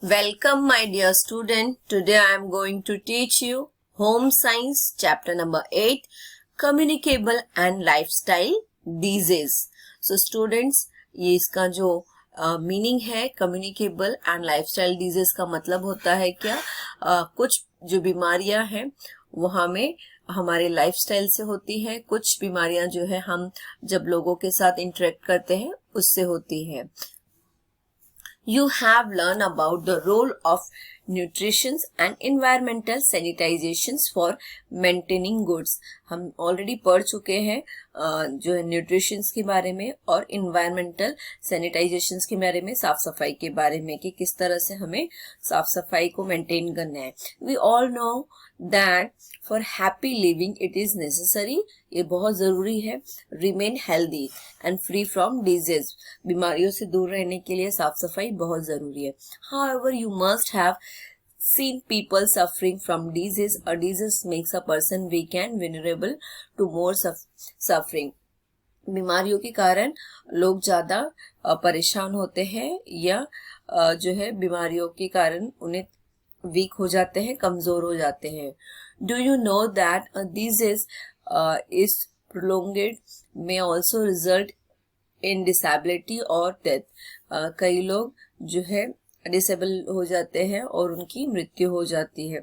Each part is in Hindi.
Welcome, my dear student. Today I am going to teach you Home Science, chapter number 8, Communicable and Lifestyle Disease. So, students, ये इसका जो मीनिंग है कम्युनिकेबल एंड लाइफस्टाइल डिजीज का मतलब होता है क्या कुछ जो बीमारियां हैं वो हमें हमारे लाइफस्टाइल से होती है, कुछ बीमारियां जो है हम जब लोगों के साथ इंटरेक्ट करते हैं उससे होती है. You have learned about the role of nutrition and environmental sanitizations for maintaining goods. हम ऑलरेडी पढ़ चुके हैं जो है न्यूट्रिशंस के बारे में और इन्वायरमेंटल सैनिटाइजेशंस के बारे में, साफ सफाई के बारे में कि किस तरह से हमें साफ सफाई को मेंटेन करना है. We all know that for happy living it is necessary, ये बहुत ज़रूरी है, remain healthy and free from disease, बीमारियों से दूर रहने के लिए साफ सफाई बहुत ज़रूरी है. However, you must have seen people suffering from disease. A disease makes a person weak and vulnerable to more suffering. बीमारियों के कारण लोग ज़्यादा परेशान होते हैं या जो है बीमारियों के कारण उन्हें वीक हो जाते हैं, कमज़ोर हो जाते हैं. Do you know that a disease is prolonged may also result in disability or death. कई लोग जो है डिसेबल हो जाते हैं और उनकी मृत्यु हो जाती है.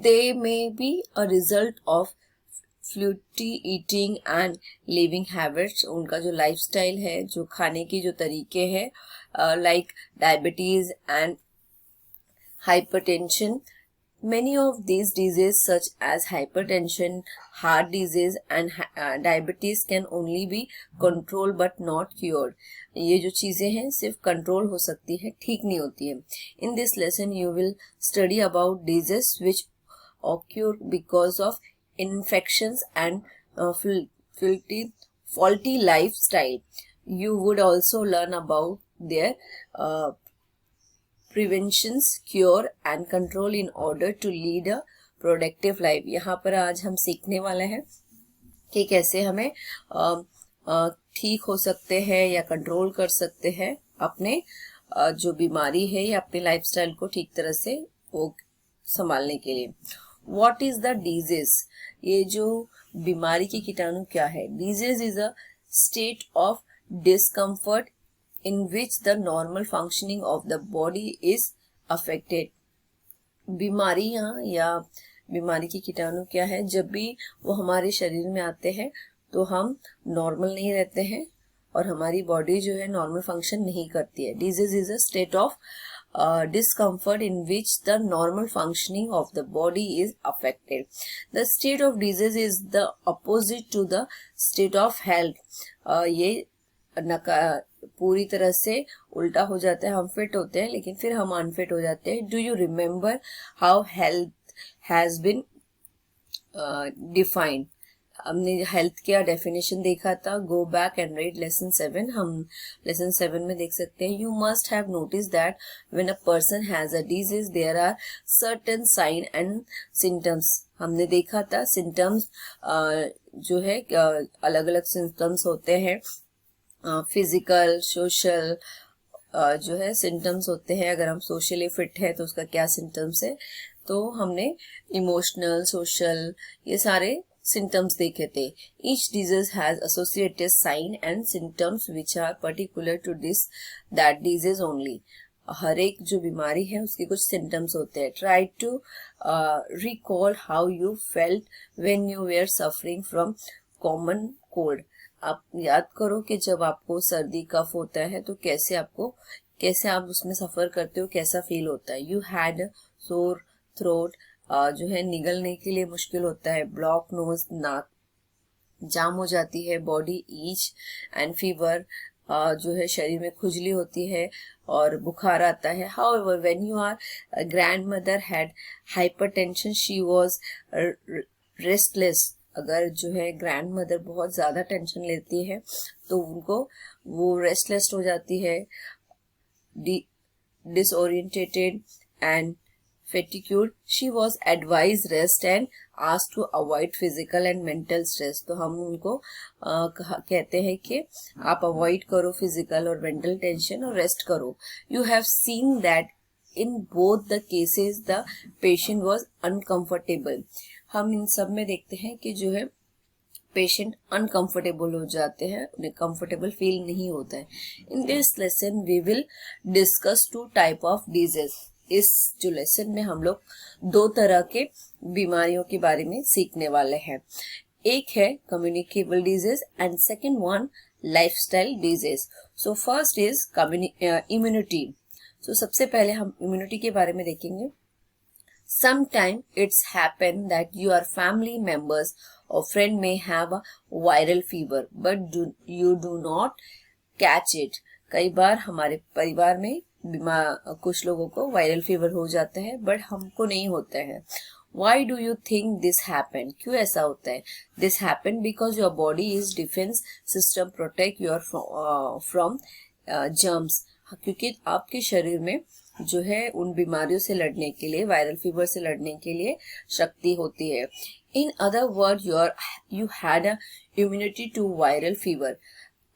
They may be a result of fluty eating and living habits, उनका जो लाइफस्टाइल है, जो खाने की जो तरीके हैं, like diabetes and hypertension. Many of these diseases such as hypertension, heart disease and diabetes can only be controlled but not cured. ये जो चीज़ें हैं सिर्फ कंट्रोल हो सकती है, ठीक नहीं होती है. In this lesson you will study about diseases which occur because of infections and faulty lifestyle. You would also learn about their preventions, cure and control in order to lead a productive life. यहाँ पर आज हम सीखने वाले हैं कि कैसे हमें ठीक हो सकते हैं या कंट्रोल कर सकते हैं अपने जो बीमारी है या अपने लाइफस्टाइल को ठीक तरह से वो संभालने के लिए. What is the disease? ये जो बीमारी के कीटाणु क्या है? Disease is a state of discomfort in which the normal functioning of the body is affected. बीमारियां या बीमारी के कीटाणु क्या है? जब भी वो हमारे शरीर में आते हैं तो हम नॉर्मल नहीं रहते हैं और हमारी बॉडी जो है नॉर्मल फंक्शन नहीं करती है. Disease is a state of discomfort in which the normal functioning of the body is affected. The state of disease is the opposite to the state of health. ये पूरी तरह से उल्टा हो जाता है. हम फिट होते हैं लेकिन फिर हम अनफिट हो जाते हैं. Do you remember how health has been defined? हमने हेल्थ का डेफिनेशन देखा था. Go back and read lesson 7. हम लेसन 7 में देख सकते हैं. You must have notice that when a person has a disease there are certain sign and symptoms. हमने देखा था सिम्टम्स जो है अलग अलग सिम्टम्स होते हैं. फिजिकल, सोशल जो है सिम्टम्स होते हैं. अगर हम सोशली फिट है तो उसका क्या सिम्टम्स है? तो हमने इमोशनल, सोशल, ये सारे सिम्टम्स देखे थे. Each disease has associated sign and symptoms which are particular to that disease only. हर एक जो बीमारी है उसके कुछ सिम्टम्स होते हैं. Try to recall how you felt when you were suffering from common cold. आप याद करो कि जब आपको सर्दी कफ होता है तो कैसे आप उसमें सफर करते हो, कैसा फील होता है. यू हैड सोर थ्रोट, जो है निगलने के लिए मुश्किल होता है. ब्लॉक नोज, नाक जाम हो जाती है. बॉडी ईच एंड फीवर, जो है शरीर में खुजली होती है और बुखार आता है. However when your grandmother had hypertension, she was restless. अगर जो है ग्रैंड मदर बहुत ज़्यादा टेंशन लेती है तो उनको वो रेस्टलेस हो जाती है, डिसओरिएंटेटेड and fatigued, she was advised rest and asked to avoid physical and mental stress. तो हम उनको कहते हैं कि आप avoid करो physical और mental tension और rest करो. You have seen that in both the cases the patient was uncomfortable. हम इन सब में देखते हैं कि जो है पेशेंट अनकंफर्टेबल हो जाते हैं, उन्हें कंफर्टेबल फील नहीं होता है. In this lesson we will discuss 2 type of disease. इस जो लेसन में हम लोग 2 तरह के बीमारियों के बारे में सीखने वाले हैं. एक है communicable disease and second one lifestyle disease. So first is immunity. So सबसे पहले हम इम्यूनिटी के बारे में देखेंगे. Sometimes it's happen that your family members or friend may have a viral fever, but you do not catch it. कई बार हमारे परिवार में कुछ लोगों को वायरल फीवर हो जाता है बट हमको नहीं होता है. Why do you think this happen? क्यों ऐसा होता है? This happen because your body is defense system protect you from germs. क्योंकि आपके शरीर में जो है उन बीमारियों से लड़ने के लिए, वायरल फीवर से लड़ने के लिए शक्ति होती है. In other word you had a immunity to viral fever.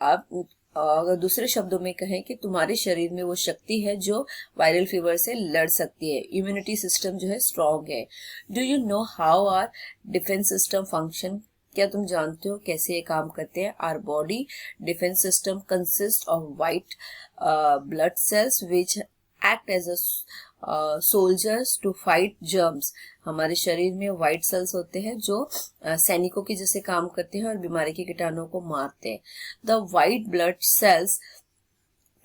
आप अगर दूसरे शब्दों में कहें कि तुम्हारे शरीर में वो शक्ति है जो वायरल फीवर से लड़ सकती है. इम्यूनिटी सिस्टम जो है स्ट्रॉन्ग है. Do you know how our defence system function? क्या तुम जानते हो कैसे ये काम करते हैं? Our body defence system consist of white blood cells which act as a soldiers to fight germs. हमारे शरीर में व्हाइट सेल्स होते हैं जो सैनिकों के जैसे काम करते हैं और बीमारी के कीटाणुओं को मारते हैं. The white blood cells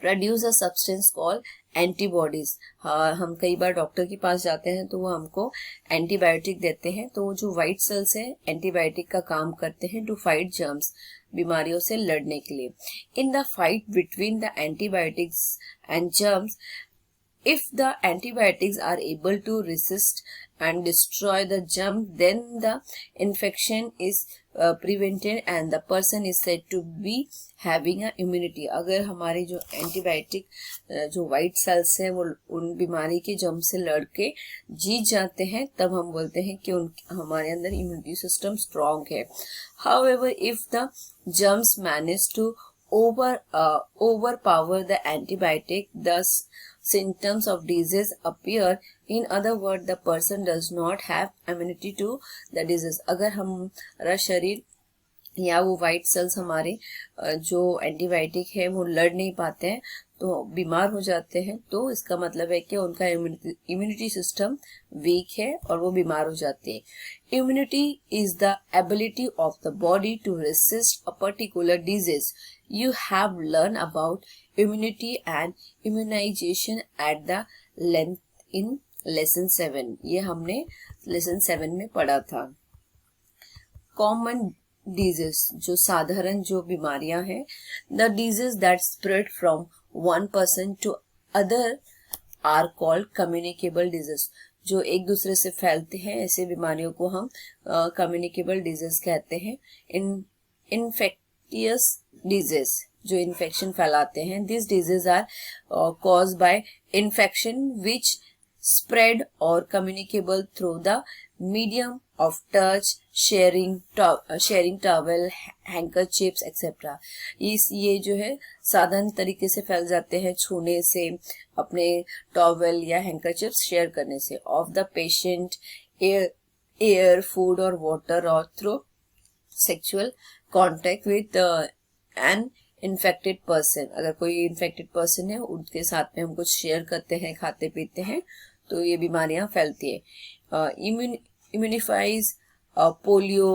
produce a substance called antibodies. हम कई बार डॉक्टर के पास जाते हैं तो वो हमको एंटीबायोटिक देते हैं. तो वो जो व्हाइट सेल्स है एंटीबायोटिक का काम करते हैं टू फाइट जर्म्स, बीमारियों से लड़ने के लिए. In the fight between the antibiotics and germs, if the antibiotics are able to resist and destroy the germ, then the infection is prevented and the person is said to be having a immunity. अगर हमारे जो एंटीबायोटिक जो वाइट सेल्स हैं वो उन बीमारी के जर्म से लड़ के जीत जाते हैं तब हम बोलते हैं कि हमारे अंदर इम्यूनिटी सिस्टम स्ट्रॉन्ग है. However, if the germs manage to overpower the antibiotic, thus symptoms of disease appear. In other words, the person does not have immunity to the disease. अगर हमारा शरीर या वो वाइट सेल्स हमारे जो एंटीबायोटिक है वो लड़ नहीं पाते हैं तो बीमार हो जाते हैं, तो इसका मतलब है कि उनका इम्यूनिटी सिस्टम वीक है और वो बीमार हो जाते हैं. Immunity is the ability of the body to resist a particular disease. You have learned about immunity and immunization at the length in lesson 7. ये हमने lesson 7 में पढ़ा था. Common disease, जो साधारण जो बीमारियां हैं, the disease that spread from one person to other are called communicable disease. जो एक दूसरे से फैलते हैं ऐसे बीमारियों को हम communicable disease कहते हैं. Infectious disease, जो इन्फेक्शन फैलाते हैं. This disease are cause by infection which spread और communicable through the medium of touch, sharing towel, handkerchiefs etcetera. ये जो है साधारण तरीके से फैल जाते हैं छूने से, अपने टॉवल या हैंकरचिप्स शेयर करने से. Of the patient, air, food और वाटर, और through sexual contact with an infected person. अगर कोई इन्फेक्टेड पर्सन है उनके साथ में हम कुछ शेयर करते हैं, खाते पीते हैं, तो ये बीमारियां फैलती है. इम्यूनिफाइज polio,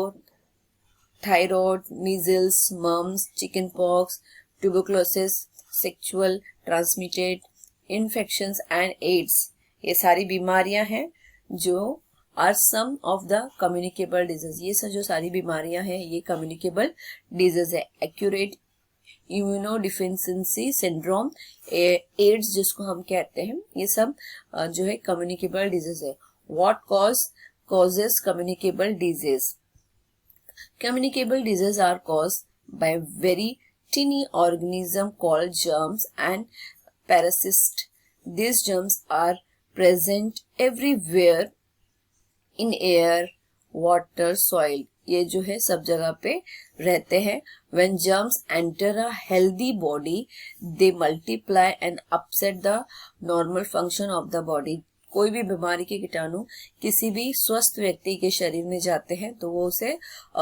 thyroid, measles, mumps, chicken pox, tuberculosis, sexual transmitted infections and AIDS. ये सारी बीमारियां हैं जो are some of the communicable disease. ये सब जो सारी बीमारियां हैं ये कम्युनिकेबल डिजीज है. एक्यूरेट इम्यूनोडिफिशियंसी सिंड्रोम, एड्स जिसको हम कहते हैं, ये सब जो है कम्युनिकेबल डिजीज है. What causes communicable disease? Communicable disease are caused by very tiny organism called germs and parasites. These germs are present everywhere in air, water, soil. ये जो है सब जगह पे रहते हैं. When germs enter a healthy body, they multiply and upset the normal function of the body. कोई भी बीमारी के कीटाणु किसी भी स्वस्थ व्यक्ति के शरीर में जाते हैं तो वो उसे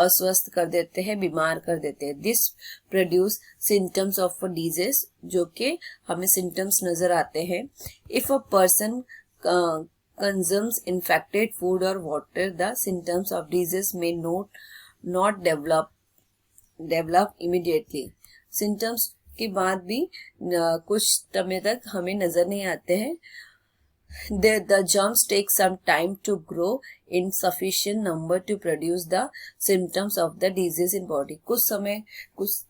अस्वस्थ कर देते हैं, बीमार कर देते हैं. This produce symptoms of disease, जो कि हमें सिम्टम्स नजर आते हैं. If a person consumes infected food or water, the symptoms of disease may not develop immediately. Symptoms के बाद भी कुछ समय तक हमें नजर नहीं आते हैं. The germs take some time to grow in sufficient number to produce the symptoms of the disease in body. कुछ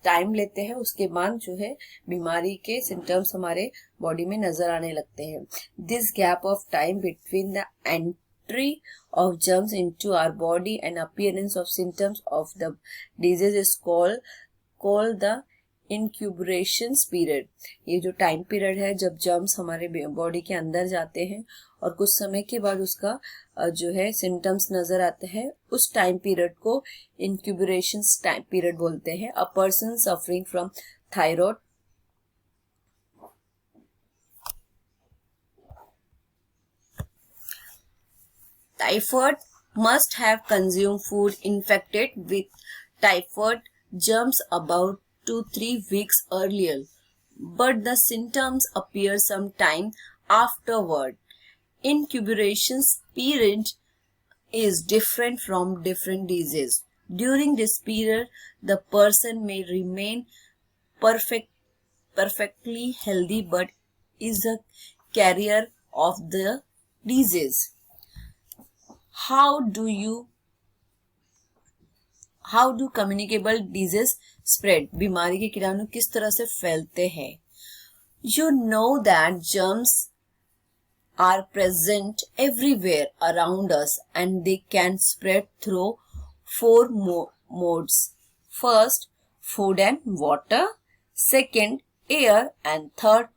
टाइम लेते हैं, उसके बाद जो है बीमारी के सिम्टम्स हमारे बॉडी में नजर आने लगते हैं. This gap of time between the entry of germs into our body and appearance of symptoms of the disease is called the incubation period. ये जो टाइम पीरियड है जब जर्म्स हमारे बॉडी के अंदर जाते हैं और कुछ समय के बाद उसका जो है सिम्टम्स नजर आते हैं, उस टाइम पीरियड को इंक्यूबरेशन टाइम पीरियड बोलते हैं. A person suffering from thyroid, typhoid must have consumed food infected with typhoid germs about 2-3 weeks earlier, but the symptoms appear sometime afterward. Incubation period is different from different diseases. During this period, the person may remain perfectly healthy but is a carrier of the disease. How do communicable disease spread? बीमारी के कीटाणु किस तरह से फैलते हैं? You know that germs are present everywhere around us and they can spread through 4 modes. First, food and water. Second, air. And third,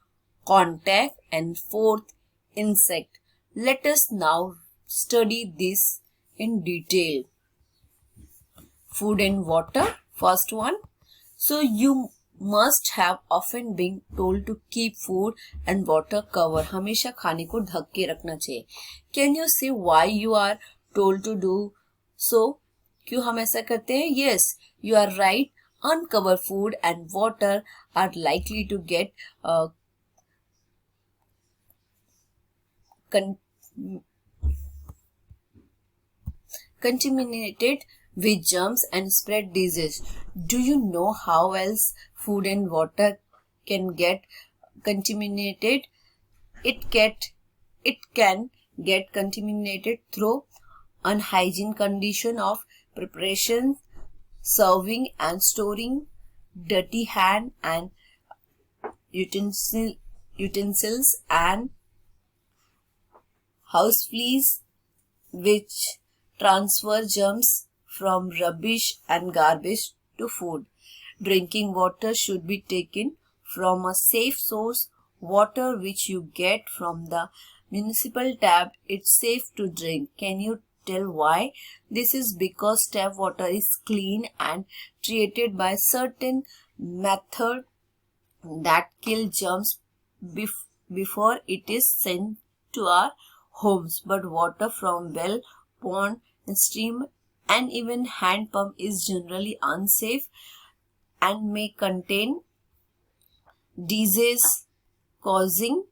contact. And fourth, insect. Let us now study this in detail. Food and water, first one. So you must have often been told to keep food and water covered. हमेशा खाने को ढक के रखना चाहिए. Can you see why you are told to do so? क्यों हम ऐसा करते हैं? Yes, you are right. Uncovered food and water are likely to get contaminated with germs and spread disease. Do you know how else food and water can get contaminated? It can get contaminated through unhygiene condition of preparation, serving and storing, dirty hand and utensils and house fleas, which transfer germs from rubbish and garbage to food. Drinking water should be taken from a safe source. Water which you get from the municipal tap is safe to drink. Can you tell why? This is because tap water is clean and treated by certain method that kill germs before it is sent to our homes. But water from well, pond, stream and even hand pump is generally unsafe and may contain disease causing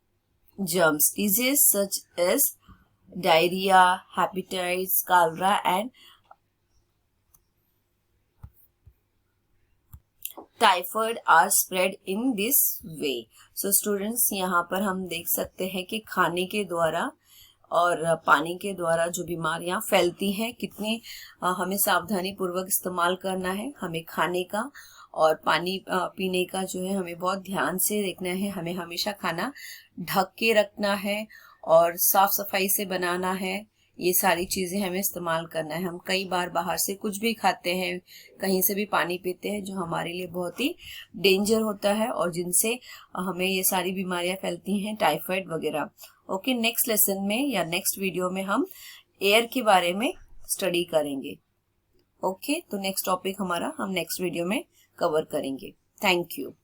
germs. Diseases such as diarrhea, hepatitis, cholera and typhoid are spread in this way. So students, यहाँ पर हम देख सकते हैं कि खाने के द्वारा और पानी के द्वारा जो बीमारियां फैलती हैं, कितनी हमें सावधानी पूर्वक इस्तेमाल करना है. हमें खाने का और पानी पीने का जो है हमें बहुत ध्यान से देखना है. हमें हमेशा खाना ढक के रखना है और साफ सफाई से बनाना है. ये सारी चीजें हमें इस्तेमाल करना है। हम कई बार बाहर से कुछ भी खाते हैं, कहीं से भी पानी पीते हैं जो हमारे लिए बहुत ही डेंजर होता है और जिनसे हमें ये सारी बीमारियां फैलती हैं, टाइफाइड वगैरह। ओके, नेक्स्ट लेसन में या नेक्स्ट वीडियो में हम एयर के बारे में स्टडी करेंगे। ओके, तो नेक्स्ट टॉपिक हमारा हम नेक्स्ट वीडियो में कवर करेंगे। Thank you.